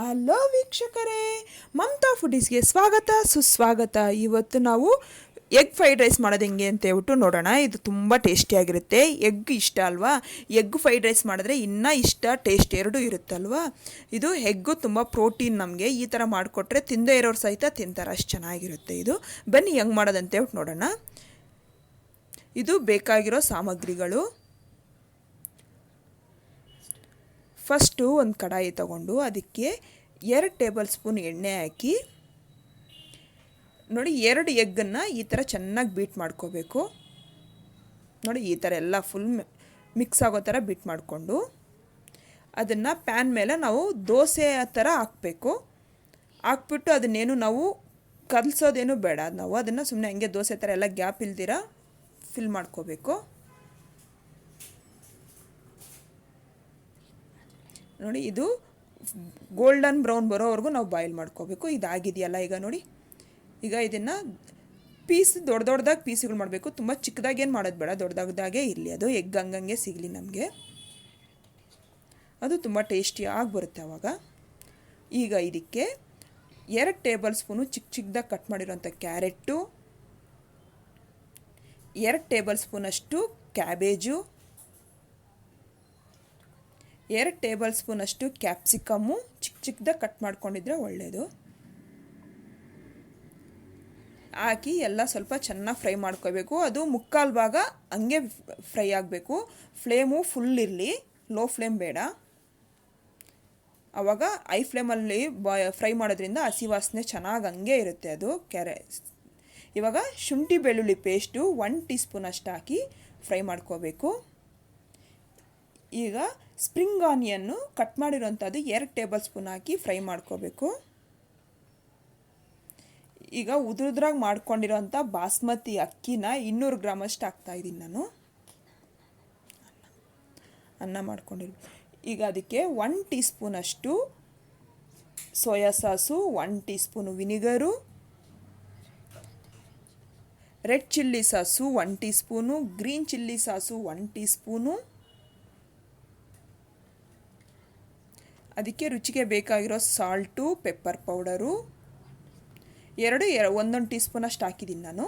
Hello ವೀಕ್ಷಕರೇ, ಮಮತಾ ಫುಡೀಸ್ಗೆ ಸ್ವಾಗತ ಸುಸ್ವಾಗತ. ಇವತ್ತು ನಾವು ಎಗ್ ಫ್ರೈಡ್ ರೈಸ್ ಮಾಡೋದು ಹೆಂಗೆ ಅಂತ ಹೇಳ್ಬಿಟ್ಟು ನೋಡೋಣ. ಇದು ತುಂಬ ಟೇಸ್ಟಿಯಾಗಿರುತ್ತೆ. ಎಗ್ ಇಷ್ಟ ಅಲ್ವಾ? ಎಗ್ ಫ್ರೈಡ್ ರೈಸ್ ಮಾಡಿದ್ರೆ ಇನ್ನೂ ಇಷ್ಟ, ಟೇಸ್ಟ್ ಎರಡೂ ಇರುತ್ತಲ್ವಾ. ಇದು ಎಗ್ಗು ತುಂಬ ಪ್ರೋಟೀನ್. ನಮಗೆ ಈ ಥರ ಮಾಡಿಕೊಟ್ರೆ ತಿಂದೇ ಇರೋರು ಸಹಿತ ತಿಂತಾರೆ, ಅಷ್ಟು ಚೆನ್ನಾಗಿರುತ್ತೆ ಇದು. ಬನ್ನಿ ಹೆಂಗೆ ಮಾಡೋದಂತ ಹೇಳ್ಬಿಟ್ಟು ನೋಡೋಣ. ಇದು ಬೇಕಾಗಿರೋ ಸಾಮಗ್ರಿಗಳು. ಫಸ್ಟು ಒಂದು ಕಡಾಯಿ ತಗೊಂಡು ಅದಕ್ಕೆ 2 ಟೇಬಲ್ ಸ್ಪೂನ್ ಎಣ್ಣೆ ಹಾಕಿ ನೋಡಿ, 2 ಎಗ್ಗನ್ನು ಈ ಥರ ಚೆನ್ನಾಗಿ ಬೀಟ್ ಮಾಡ್ಕೋಬೇಕು. ನೋಡಿ, ಈ ಥರ ಎಲ್ಲ ಫುಲ್ ಮಿಕ್ಸ್ ಆಗೋ ಥರ ಬೀಟ್ ಮಾಡಿಕೊಂಡು ಅದನ್ನು ಪ್ಯಾನ್ ಮೇಲೆ ನಾವು ದೋಸೆ ಥರ ಹಾಕಬೇಕು. ಹಾಕ್ಬಿಟ್ಟು ಅದನ್ನೇನು ನಾವು ಕಲಸೋದೇನು ಬೇಡ, ನಾವು ಅದನ್ನು ಸುಮ್ಮನೆ ಹಂಗೆ ದೋಸೆ ಥರ ಎಲ್ಲ ಗ್ಯಾಪ್ ಇಲ್ದಿರ ಫಿಲ್ ಮಾಡ್ಕೋಬೇಕು. ನೋಡಿ, ಇದು ಗೋಲ್ಡನ್ ಬ್ರೌನ್ ಬರೋವರೆಗೂ ನಾವು ಬಾಯ್ಲ್ ಮಾಡ್ಕೋಬೇಕು. ಇದಾಗಿದೆಯಲ್ಲ ಈಗ ನೋಡಿ. ಈಗ ಇದನ್ನು ದೊಡ್ಡದಾಗಿ ಪೀಸ್ಗಳು ಮಾಡಬೇಕು. ತುಂಬ ಚಿಕ್ಕದಾಗೇನು ಮಾಡೋದು ಬೇಡ, ದೊಡ್ಡದಾಗೇ ಇರಲಿ. ಅದು ಎಗ್ ಹಂಗಂಗೆ ಸಿಗಲಿ ನಮಗೆ, ಅದು ತುಂಬ ಟೇಸ್ಟಿಯಾಗಿ ಬರುತ್ತೆ ಆವಾಗ. ಈಗ ಇದಕ್ಕೆ 2 ಟೇಬಲ್ ಸ್ಪೂನು ಚಿಕ್ಕದಾಗಿ ಕಟ್ ಮಾಡಿರೋಂಥ ಕ್ಯಾರೆಟು, 2 ಟೇಬಲ್ ಸ್ಪೂನಷ್ಟು ಕ್ಯಾಬೇಜು, 2 ಟೇಬಲ್ ಸ್ಪೂನಷ್ಟು ಕ್ಯಾಪ್ಸಿಕಮ್ಮು ಚಿಕ್ಕದಾಗಿ ಕಟ್ ಮಾಡ್ಕೊಂಡಿದ್ರೆ ಒಳ್ಳೆಯದು. ಹಾಕಿ ಎಲ್ಲ ಸ್ವಲ್ಪ ಚೆನ್ನಾಗಿ ಫ್ರೈ ಮಾಡ್ಕೋಬೇಕು. ಅದು ಮುಕ್ಕಾಲು ಭಾಗ ಹಂಗೆ ಫ್ರೈ ಆಗಬೇಕು. ಫ್ಲೇಮು ಫುಲ್ ಇರಲಿ, ಲೋ ಫ್ಲೇಮ್ ಬೇಡ. ಆವಾಗ ಹೈ ಫ್ಲೇಮಲ್ಲಿ ಫ್ರೈ ಮಾಡೋದ್ರಿಂದ ಹಸಿ ವಾಸನೆ ಚೆನ್ನಾಗಿ ಹಂಗೆ ಇರುತ್ತೆ ಅದು. ಇವಾಗ ಶುಂಠಿ ಬೆಳ್ಳುಳ್ಳಿ ಪೇಸ್ಟು 1 ಟೀ ಸ್ಪೂನ್ ಅಷ್ಟು ಹಾಕಿ ಫ್ರೈ ಮಾಡ್ಕೋಬೇಕು. ಈಗ ಸ್ಪ್ರಿಂಗ್ ಆನಿಯನ್ನು ಕಟ್ ಮಾಡಿರೋಂಥದ್ದು 2 ಟೇಬಲ್ ಸ್ಪೂನ್ ಹಾಕಿ ಫ್ರೈ ಮಾಡ್ಕೋಬೇಕು. ಈಗ ಉದುರುದ್ರಾಗಿ ಮಾಡ್ಕೊಂಡಿರೋಂಥ ಬಾಸ್ಮತಿ ಅಕ್ಕಿನ 200 ಗ್ರಾಮಷ್ಟು ಹಾಕ್ತಾಯಿದ್ದೀನಿ ನಾನು. ಅನ್ನ ಮಾಡ್ಕೊಂಡಿರ್ಬೇಕು. ಈಗ ಅದಕ್ಕೆ 1 ಟೀ ಸ್ಪೂನಷ್ಟು soya sauce, 1 tea spoon vinegar, red chilli sauce 1 tea spoon, green chilli sauce 1 tea spoon, ಅದಕ್ಕೆ ರುಚಿಗೆ ಬೇಕಾಗಿರೋ salt, pepper powder 1 tea spoon ಅಷ್ಟು ಹಾಕಿದ್ದೀನಿ ನಾನು.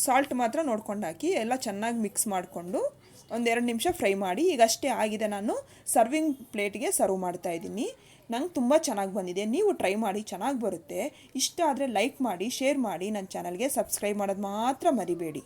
ಸಾಲ್ಟ್ ಮಾತ್ರ ನೋಡ್ಕೊಂಡು ಹಾಕಿ ಎಲ್ಲ ಚೆನ್ನಾಗಿ ಮಿಕ್ಸ್ ಮಾಡಿಕೊಂಡು 1-2 ನಿಮಿಷ ಫ್ರೈ ಮಾಡಿ. ಈಗ ಅಷ್ಟೇ ಆಗಿದೆ. ನಾನು ಸರ್ವಿಂಗ್ ಪ್ಲೇಟ್ಗೆ ಸರ್ವ್ ಮಾಡ್ತಾಯಿದ್ದೀನಿ. ನಂಗೆ ತುಂಬ ಚೆನ್ನಾಗಿ ಬಂದಿದೆ. ನೀವು ಟ್ರೈ ಮಾಡಿ, ಚೆನ್ನಾಗಿ ಬರುತ್ತೆ. ಇಷ್ಟ ಆದರೆ ಲೈಕ್ ಮಾಡಿ, ಶೇರ್ ಮಾಡಿ, ನನ್ನ ಚಾನಲ್ಗೆ ಸಬ್ಸ್ಕ್ರೈಬ್ ಮಾಡೋದು ಮಾತ್ರ ಮರಿಬೇಡಿ.